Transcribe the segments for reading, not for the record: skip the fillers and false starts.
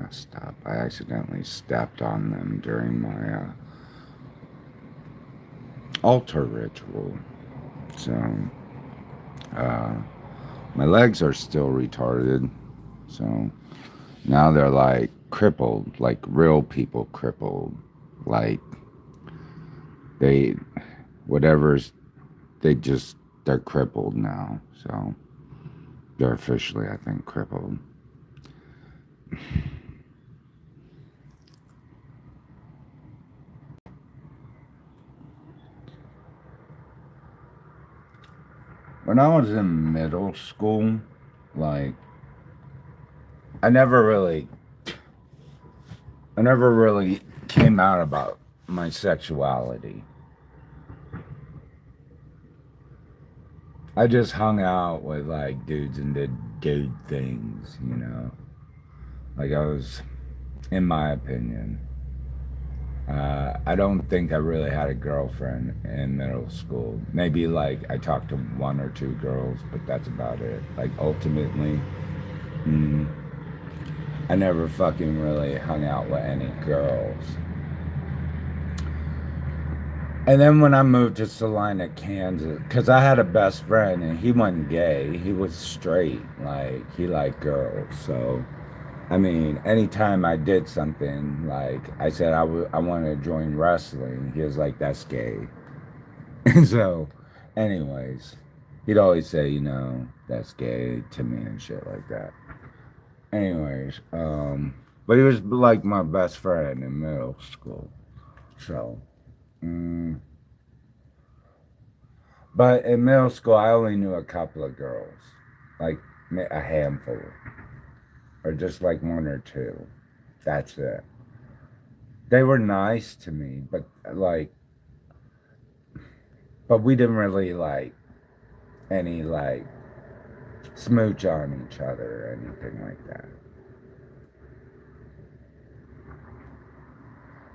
messed up. I accidentally stepped on them during my altar ritual. So, uh, my legs are still retarded. So, now they're like crippled, like real people crippled. Like, they, whatever's, they just, they're crippled now. So, they're officially, I think, crippled. When I was in middle school, like, I never really, I never really came out about my sexuality. I just hung out with like dudes and did dude things, you know. Like I was, in my opinion, I don't think I really had a girlfriend in middle school. Maybe like I talked to one or two girls, but that's about it. Like ultimately, mm, I never fucking really hung out with any girls. And then when I moved to Salina, Kansas, because I had a best friend and he wasn't gay, he was straight. Like, he liked girls. So, I mean, anytime I did something, like I said I wanted to join wrestling, he was like, that's gay. So, anyways, he'd always say, you know, that's gay to me and shit like that. Anyways, but he was like my best friend in middle school. So, mm, but in middle school, I only knew a couple of girls, like a handful, or just like one or two. That's it. They were nice to me, but like, but we didn't really like any like smooch on each other or anything like that.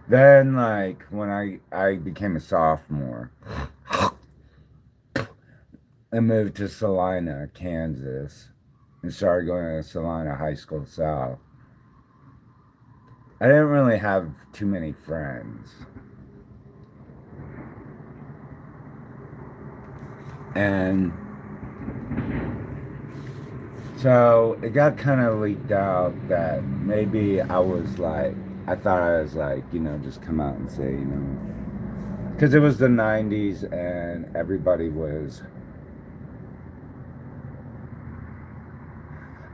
Then, like when I became a sophomore, I moved to Salina, Kansas, and started going to Salina High School South. I didn't really have too many friends. And so it got kind of leaked out that maybe I was like, I thought I was like, you know, just come out and say, you know, because it was the 90s and everybody was,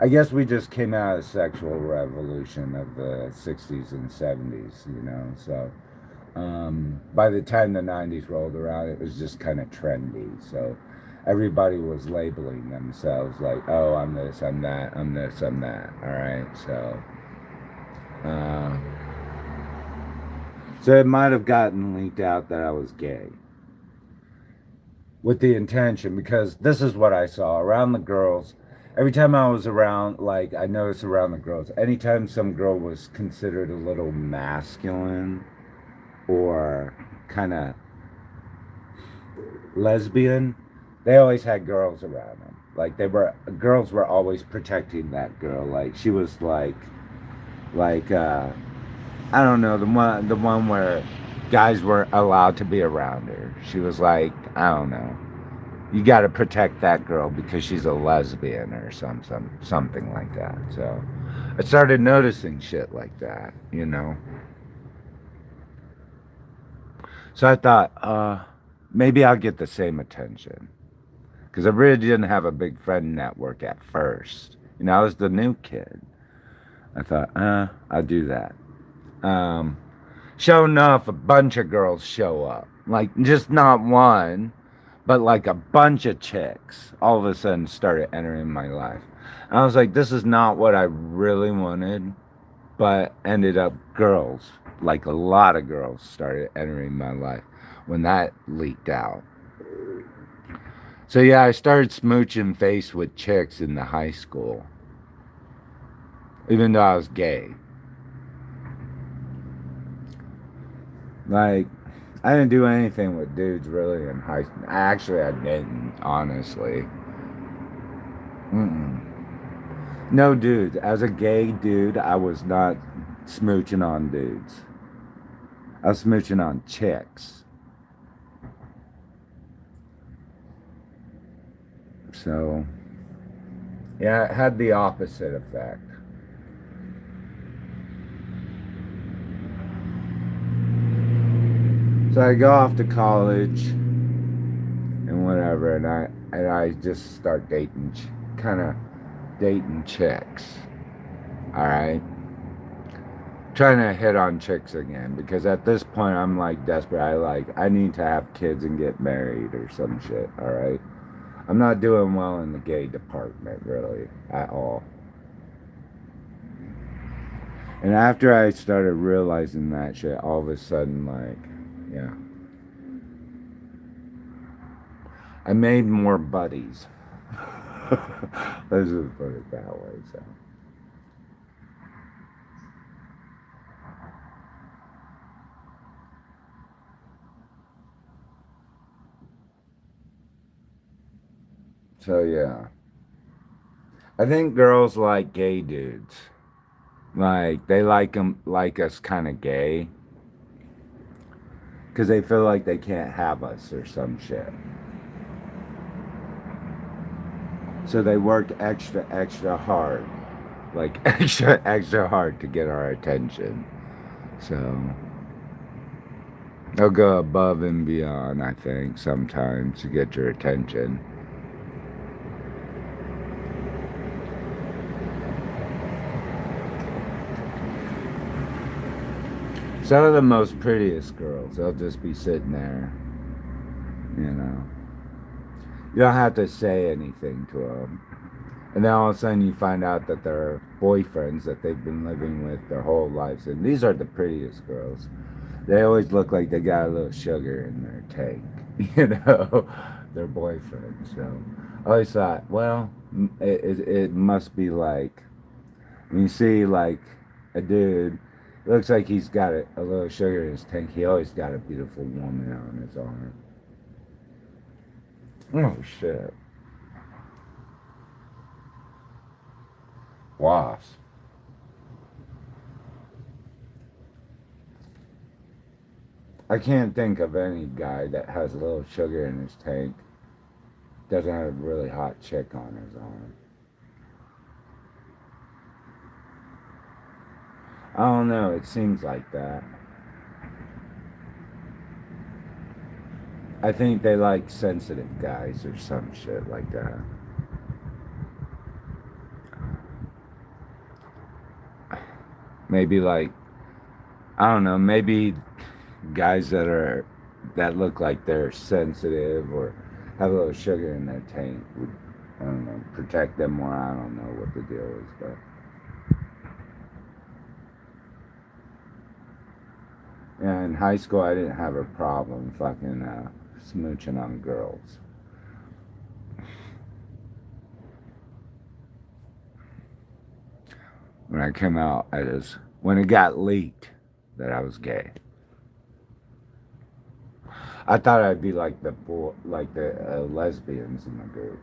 I guess we just came out of the sexual revolution of the 60s and 70s, you know, so by the time the 90s rolled around, it was just kind of trendy. So everybody was labeling themselves like, oh, I'm this, I'm that, I'm this, I'm that. All right. Uh, so it might have gotten leaked out that I was gay with the intention, because this is what I saw around the girls. Every time I was around, like, I noticed around the girls, anytime some girl was considered a little masculine or kind of lesbian, they always had girls around them. Like girls were always protecting that girl. Like she was like I don't know, the one where guys weren't allowed to be around her. She was like, I don't know, you got to protect that girl because she's a lesbian or something like that. So I started noticing shit like that, you know. So I thought, maybe I'll get the same attention. Because I really didn't have a big friend network at first. You know, I was the new kid. I thought, I'll do that. Um, sure enough, a bunch of girls show up. Like, just not one, but like a bunch of chicks all of a sudden started entering my life. And I was like, this is not what I really wanted, but ended up girls, like a lot of girls started entering my life when that leaked out. So yeah, I started smooching face with chicks in the high school, even though I was gay. Like, I didn't do anything with dudes really in high school. Actually, I didn't, honestly. Mm-mm. No dudes. As a gay dude, I was not smooching on dudes. I was smooching on chicks. So, yeah, it had the opposite effect. So I go off to college and whatever, and I just start dating, kind of dating chicks. All right, trying to hit on chicks again because at this point I'm like desperate. I need to have kids and get married or some shit. All right, I'm not doing well in the gay department really at all. And after I started realizing that shit, all of a sudden, like, yeah, I made more buddies. Let's just put it that way. So yeah, I think girls like gay dudes. Like they like them, like us, kind of gay, because they feel like they can't have us or some shit. So they work extra, extra hard, like extra, extra hard to get our attention. So they'll go above and beyond, I think, sometimes to get your attention. Some of the most prettiest girls, they'll just be sitting there, you know. You don't have to say anything to them. And then all of a sudden you find out that they're boyfriends that they've been living with their whole lives. And these are the prettiest girls. They always look like they got a little sugar in their tank, you know, their boyfriends. So I always thought, well, it must be like, when you see like a dude, it looks like he's got a little sugar in his tank. He always got a beautiful woman on his arm. Oh, shit. Wasp. I can't think of any guy that has a little sugar in his tank, doesn't have a really hot chick on his arm. I don't know, it seems like that. I think they like sensitive guys or some shit like that. Maybe like, I don't know, maybe guys that look like they're sensitive or have a little sugar in their tank would, I don't know, protect them more. I don't know what the deal is, but yeah, in high school I didn't have a problem fucking smooching on girls. When I came out, when it got leaked that I was gay. I thought I'd be like the lesbians in the group.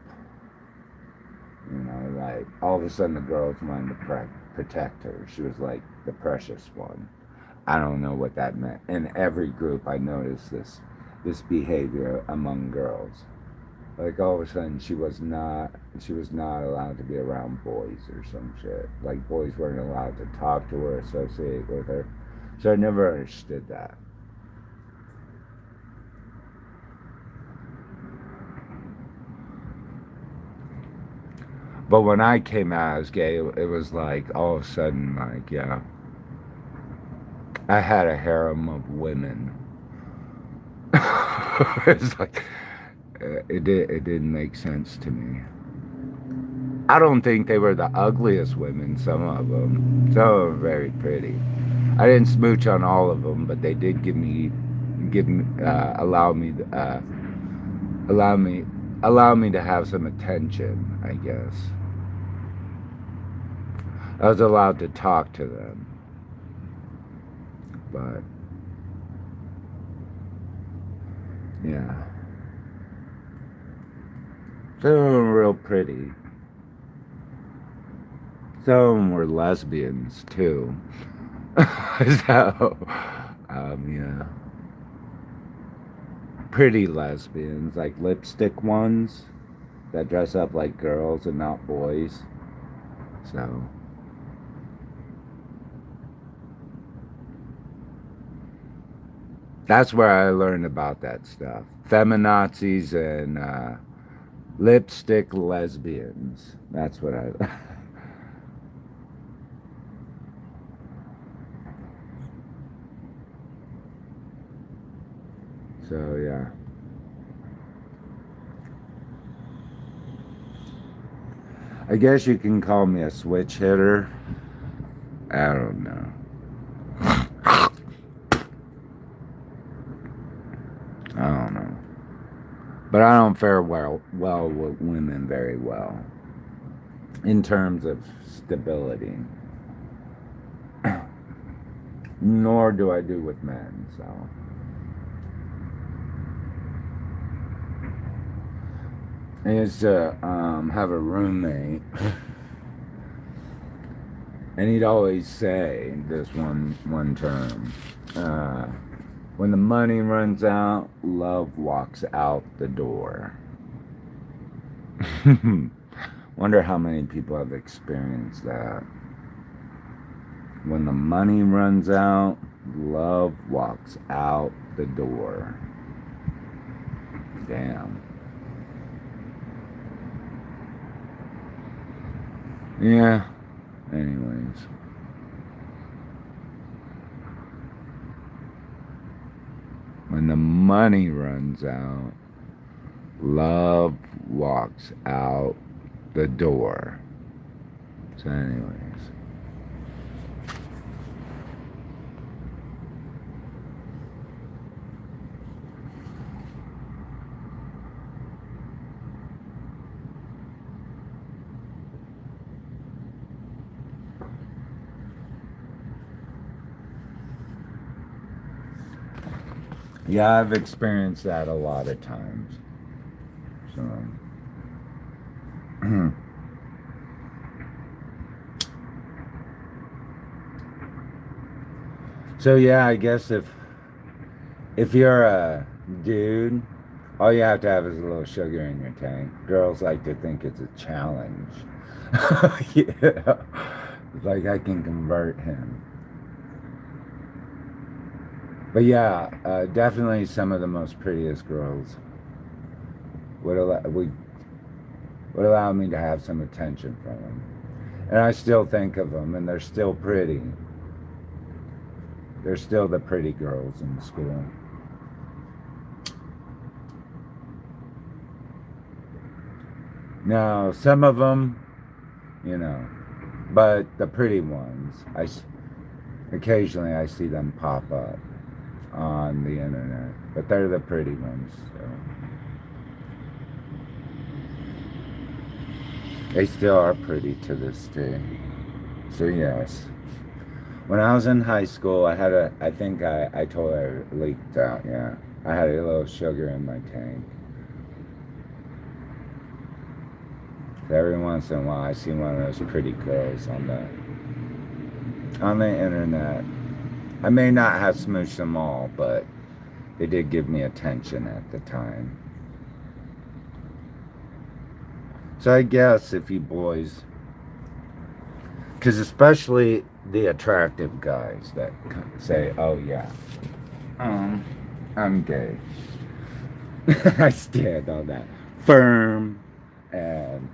You know, like all of a sudden the girls wanted to protect her. She was like the precious one. I don't know what that meant. In every group, I noticed this behavior among girls. Like all of a sudden, she was not allowed to be around boys or some shit. Like boys weren't allowed to talk to her, associate with her. So I never understood that. But when I came out as gay, it was like all of a sudden, like, yeah, I had a harem of women. It's like it didn't make sense to me. I don't think they were the ugliest women. Some of them, some of them were very pretty. I didn't smooch on all of them, but they did give me, allow me, allow me to have some attention. I guess I was allowed to talk to them, but yeah, they were real pretty. Some of them were lesbians too. So, yeah. Pretty lesbians, like lipstick ones that dress up like girls and not boys. So, that's where I learned about that stuff. Feminazis and lipstick lesbians. That's what I. So, yeah. I guess you can call me a switch hitter. I don't know. I don't know. But I don't fare well with women very well in terms of stability. Nor do I do with men, so. I used to have a roommate, and he'd always say this one term: when the money runs out, love walks out the door. Wonder how many people have experienced that. When the money runs out, love walks out the door. Damn. Yeah. Anyways. When the money runs out, love walks out the door. So anyways. Yeah, I've experienced that a lot of times. So, so yeah, I guess if you're a dude, all you have to have is a little sugar in your tank. Girls like to think it's a challenge. Yeah. It's like I can convert him. But yeah, definitely some of the most prettiest girls would allow me to have some attention from them. And I still think of them, and they're still pretty. They're still the pretty girls in school. Now, some of them, but the pretty ones, occasionally I see them pop up on the internet, but they're the pretty ones. So. They still are pretty to this day. So yes. When I was in high school, I think I told her, leaked out, yeah. I had a little sugar in my tank. So every once in a while, I see one of those pretty girls on the internet. I may not have smooshed them all, but they did give me attention at the time. So I guess if you boys, because especially the attractive guys that say, oh yeah, I'm gay. I stand on that firm, and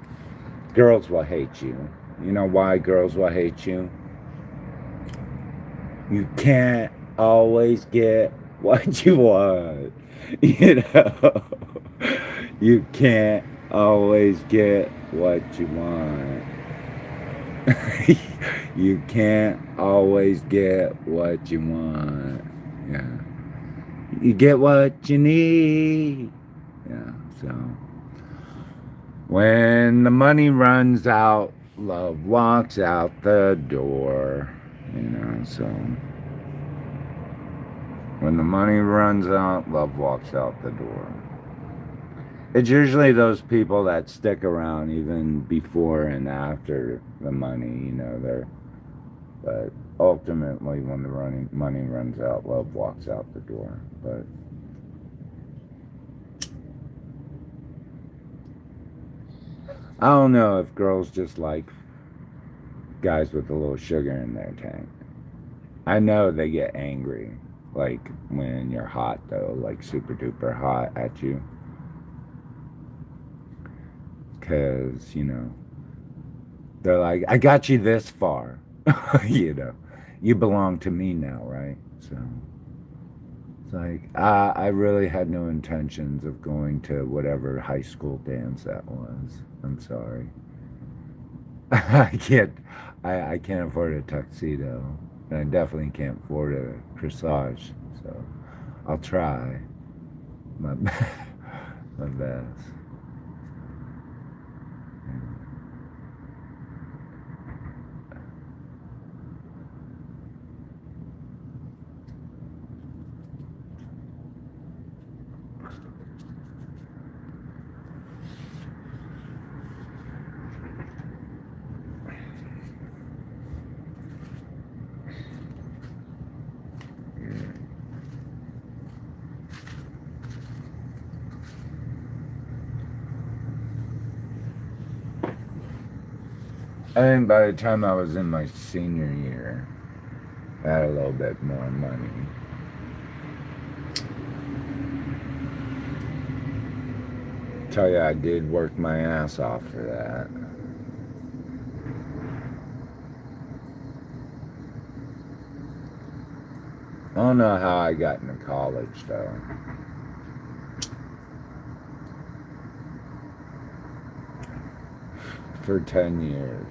girls will hate you. You know why girls will hate you? You can't always get what you want. You can't always get what you want. You can't always get what you want. Yeah. You get what you need. Yeah, so. When the money runs out, love walks out the door. So. When the money runs out, love walks out the door. It's usually those people that stick around even before and after the money, you know, but ultimately when the money runs out, love walks out the door. But I don't know if girls just like guys with a little sugar in their tank. I know they get angry, like when you're hot though, like super duper hot at you. Because, you know, they're like, I got you this far. You know, you belong to me now, right? So it's like, I really had no intentions of going to whatever high school dance that was. I'm sorry. I can't, I can't afford a tuxedo. And I definitely can't afford a corsage. So I'll try my, my best. I think by the time I was in my senior year, I had a little bit more money. Tell you, I did work my ass off for that. I don't know how I got into college though. For 10 years.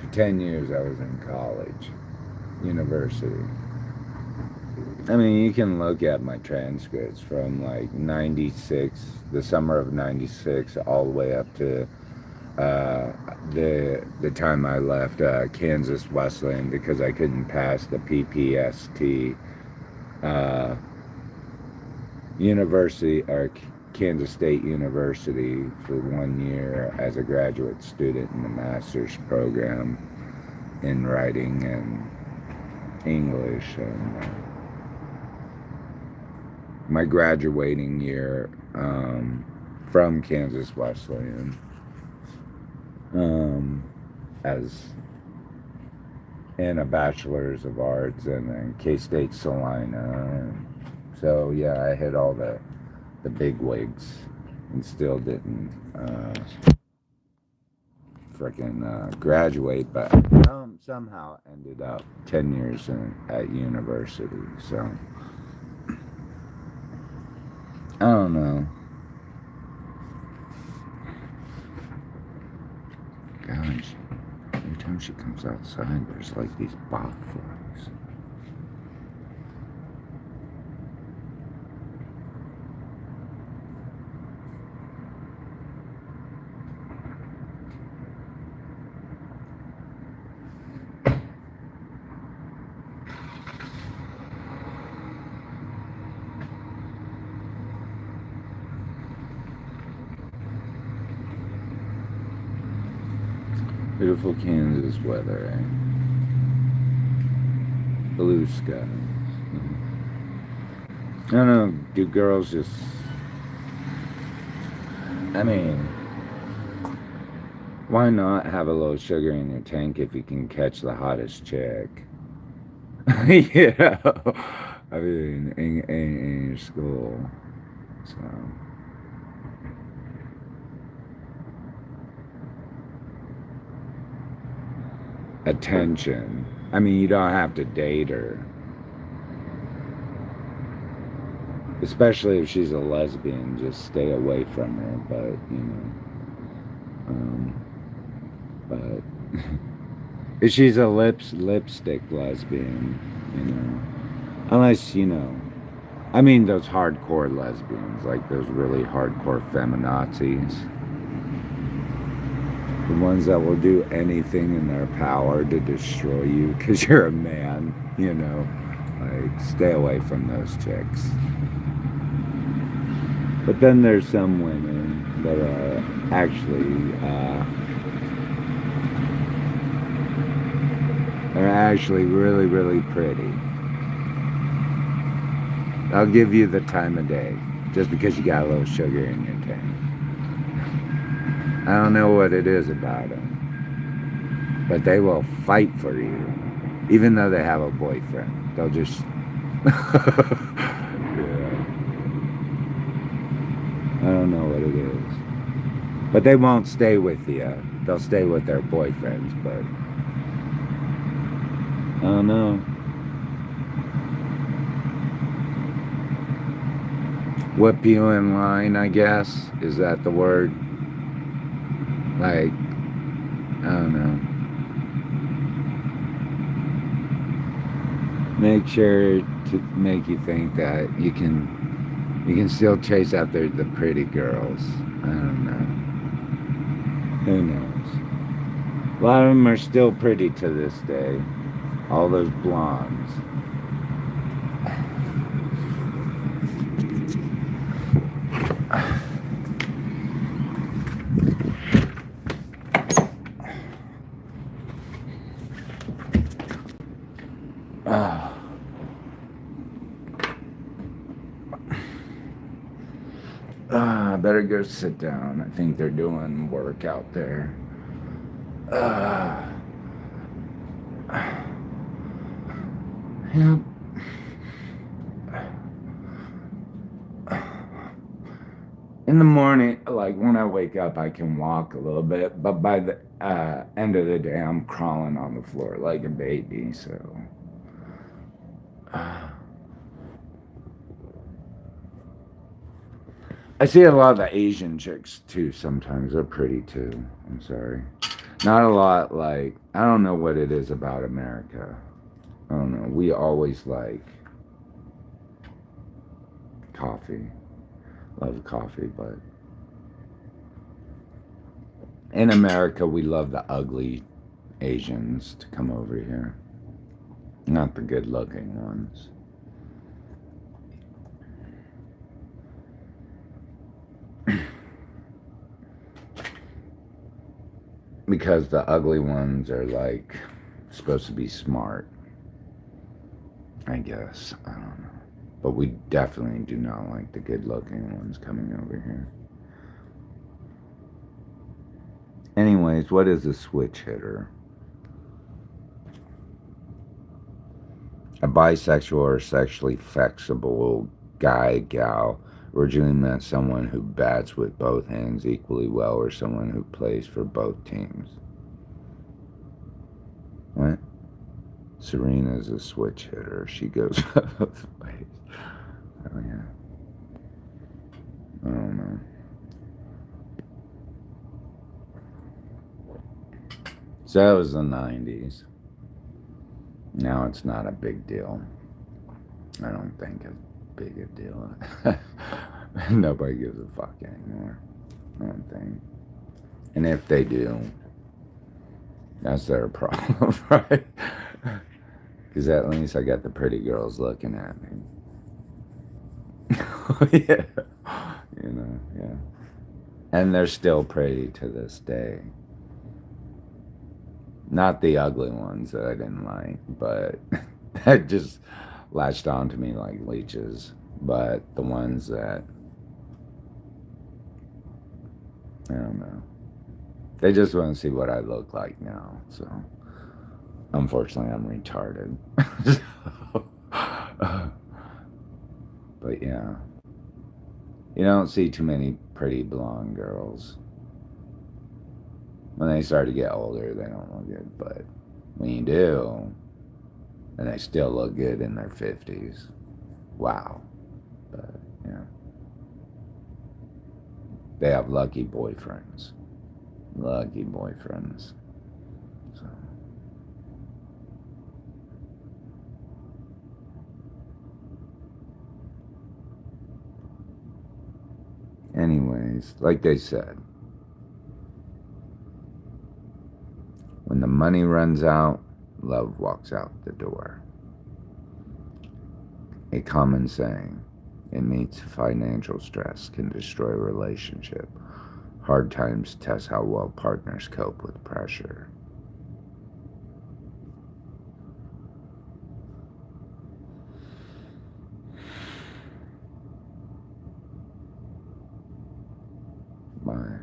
For 10 years I was in college, university. I mean, you can look at my transcripts from like 96, the summer of 96, all the way up to uh, the time I left Kansas Wesleyan because I couldn't pass the PPST uh, university or Kansas State University for 1 year as a graduate student in the master's program in writing and English, and my graduating year from Kansas Wesleyan as in a bachelor's of arts, and then K-State Salina. So yeah, I hit all the big wigs and still didn't freaking graduate, but somehow ended up 10 years at university. So I don't know. Gosh, every time she comes outside, there's like these botflies. Beautiful Kansas weather, eh? Blue skies. I don't know, do girls just... I mean, why not have a little sugar in your tank if you can catch the hottest chick? You know? I mean, in your school. So... attention. I mean, you don't have to date her. Especially if she's a lesbian, just stay away from her, but, you know. But if she's a lipstick lesbian, you know. Unless, you know, I mean those hardcore lesbians, like those really hardcore feminazis. The ones that will do anything in their power to destroy you because you're a man, you know. Like, stay away from those chicks. But then there's some women that are actually really, really pretty. I'll give you the time of day, just because you got a little sugar in your tank. I don't know what it is about them, but they will fight for you, even though they have a boyfriend. They'll just... Yeah. I don't know what it is. But they won't stay with you. They'll stay with their boyfriends, but... I don't know. Whip you in line, I guess. Is that the word? Like, I don't know. Make sure to make you think that you can still chase after the pretty girls. I don't know. Who knows? A lot of them are still pretty to this day. All those blondes. I better go sit down. I think they're doing work out there. Yep. In the morning, like when I wake up, I can walk a little bit, but by the end of the day, I'm crawling on the floor like a baby, so... I see a lot of the Asian chicks too sometimes. They're pretty too. I'm sorry. Not a lot, like, I don't know what it is about America. I don't know. We always like coffee. Love coffee, but in America, we love the ugly Asians to come over here. Not the good looking ones. Because the ugly ones are like supposed to be smart, I guess. I don't know. But we definitely do not like the good looking ones coming over here. Anyways, what is a switch hitter? A bisexual or sexually flexible guy, gal, originally meant someone who bats with both hands equally well or someone who plays for both teams. What? Serena's a switch hitter. She goes both ways. Oh, yeah. I don't know. So that was the 90s. Now it's not a big deal. I don't think it's big a deal. Nobody gives a fuck anymore. I don't think. And if they do, that's their problem, right? Because at least I got the pretty girls looking at me. Yeah. You know, yeah. And they're still pretty to this day. Not the ugly ones that I didn't like, but that just latched on to me like leeches. But the ones that, I don't know, they just want to see what I look like now. So, unfortunately, I'm retarded. But yeah, you don't see too many pretty blonde girls. When they start to get older, they don't look good. But when you do, and they still look good in their 50s, wow. But yeah, they have lucky boyfriends. Lucky boyfriends. So. Anyways, like they said, when the money runs out, love walks out the door. A common saying. It meets financial stress can destroy a relationship. Hard times test how well partners cope with pressure. My